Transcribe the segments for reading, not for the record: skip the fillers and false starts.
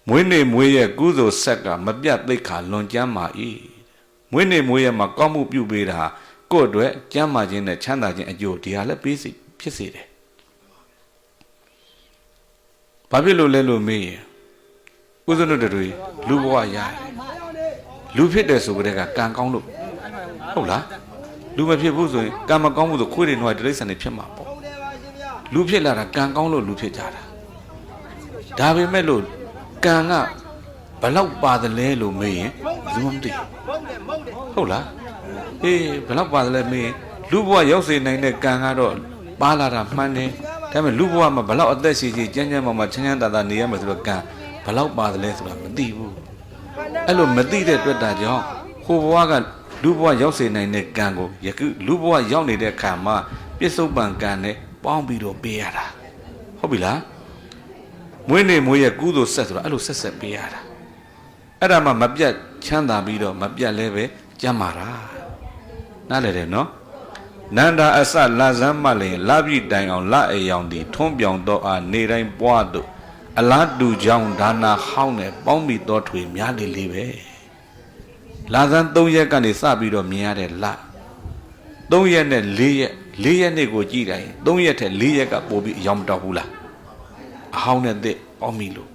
မွေးနေမွေးရဲ့ကုသိုလ်ဆက်ကမပြတ်သိက္ခာလွန်ကျမ်းမာ၏မွေးနေမွေးရဲ့မှာကောင်းမှုပြုပေးတာကိုယ့်အတွက်ကျမ်းမာခြင်းနဲ့ချမ်းသာခြင်းအကျိုးဒီဟာလည်းပေးစီဖြစ်စေတယ်ဘာဖြစ်လို့လဲလို့မေးရင်ဦးဇင်းတို့တွေလူဘဝရတယ်လူဖြစ်တယ်ဆိုကြတဲ့ကကံကောင်းလို့ဟုတ်လားလူမဖြစ်ဘူးဆိုရင်ကံမကောင်းဘူးဆိုခွေးတွေနှွားတိရစ္ဆာန်တွေဖြစ်မှာပေါ့လူဖြစ်လာတာကံကောင်းလို့လူဖြစ်ကြတာဒါပေမဲ့လို့ကံကဘလောက်ပါတယ်လဲလို့မေးရင်ဘူးမသိဟုတ်လားအေးဘလောက်ပါတယ်လဲမေးရင်လူဘဝရောက်စေနိုင်တဲ့ကံကတော့ပါလာတာမှန်တယ်ဒါပေမဲ့လူဘဝမှာဘလောက်အသက်ရှည်ရှည်ကျန်းကျန်းမာချမ်းချမ်းသာသာနေရမယ်ဆိုတော့ကံဘလောက်ပါတယ်လဲဆိုတာမသိဘူးအဲ့လိုမသိတဲ့အတွက်တာကြောင့်ဟိုဘဝကလူဘဝရောက်စေနိုင်တဲ့ကံကိုယခုလူဘဝရောက်နေတဲ့ခါမှာပြစ္ဆုတ်ပံကံနဲ့ပေါင်းပြီးတော့ပေးရတာဟုတ်ပြီလားမွေးနေမွေးရဲ့ကုသိုလ်ဆက်ဆိုတာအဲ့လိုဆက်ပေးရတာအဲ့ဒါမှမပြတ်ချမ်းသာပြီးတော့မပြတ်လဲပဲကျမ်းမာတာနားလည်တယ်နော်နန္ဒာအစလာဇမ်းမလင်လပြည့်တိုင်အောင်လအေရောင်ဒီထွန်းပြောင်တော့အားနေတိုင်းပွားတို့အလားတူကြောင့်ဒါနာဟောင်းနဲ့ပေါင်းပြီးတော့ထွေများလေလေးပဲလာဇမ်း3ရက်ကနေစပြီးတော့မြင်ရတဲ့လ3ရက်နဲ့4ရက်4ရက်နေ့ကိုကြည့်တိုင်း3ရက်ထက်4ရက်ကပိုပြီးအယောင်မတော်ဘူးလားအဟောင်းနဲ့တဲ့ပေါင်းပြီလို့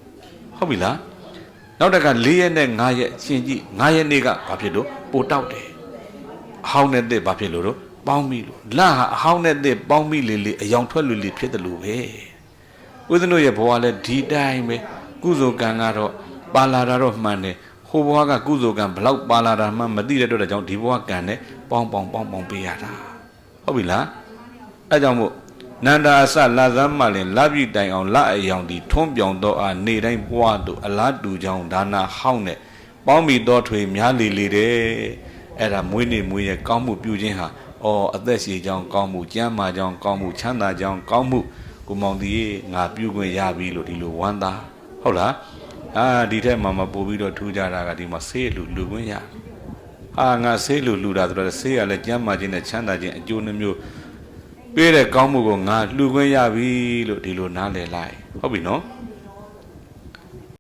ဟုတ်ပြီလားနောက်တက4ရက်နဲ့5ရက်ရှင်းကြည့်5ရက်နေ့ကဘာဖြစ်လို့ပိုတောက်တယ်အဟောင်းနဲ့တဲ့ဘာဖြစ်လို့တော့ပေါင်းပြီလို့လဟာအဟောင်းနဲ့တဲ့ပေါင်းပြီလေအယောင်ထွက်လူဖြစ်တယ်လို့ပဲဦးဇင်းတို့ရဲ့ဘဝလည်းဒီတိုင်းပဲကုသိုလ်ကံကတော့ပါလာတာတော့မှန်တယ်ဟိုဘဝကကုသိုလ်ကံဘလောက်ပါလာတာမှမသိတဲ့အတွက်ကြောင့်ဒီဘဝကံနဲ့ပေါင်းပေးရတာဟုတ်ပြီလားအဲကြောင့်မို့နန္ဒာအစလာဇမ်းမလင်လပြည့်တိုင်အောင်လအယောင်ဒီထွန်းပြောင်တော့အားနေတိုင်းပွားတို့အလားတူကြောင့်ဒါနာဟောင်းနဲ့ပေါင်းပြီးတော့ထွေများလေလေတယ်အဲ့ဒါမွေးနေမွေးရဲ့ကောင်းမှုပြုခြင်းဟာအသက်ရှည်ကြောင်းကောင်းမှုကျမ်းမာကြောင်းကောင်းမှုချမ်းသာကြောင်းကောင်းမှုကိုမောင်တီငါပြုခွင့်ရပြီလို့ဒီလိုဝမ်းသာဟုတ်လားဒီထက်မှမပို့ပြီးတော့ထူးကြတာကဒီမှာဆေးလူခွင့်ရငါဆေးလူတာဆိုတော့ဆေးရလဲကျမ်းမာခြင်းနဲ့ချမ်းသာခြင်းအကျိုးနှမျိုးပေးတဲ့ကောင်းမှုကိုငါလှူခွင့်ရပြီလို့ဒီလိုနားလည်လိုက်ဟုတ်ပြီနော်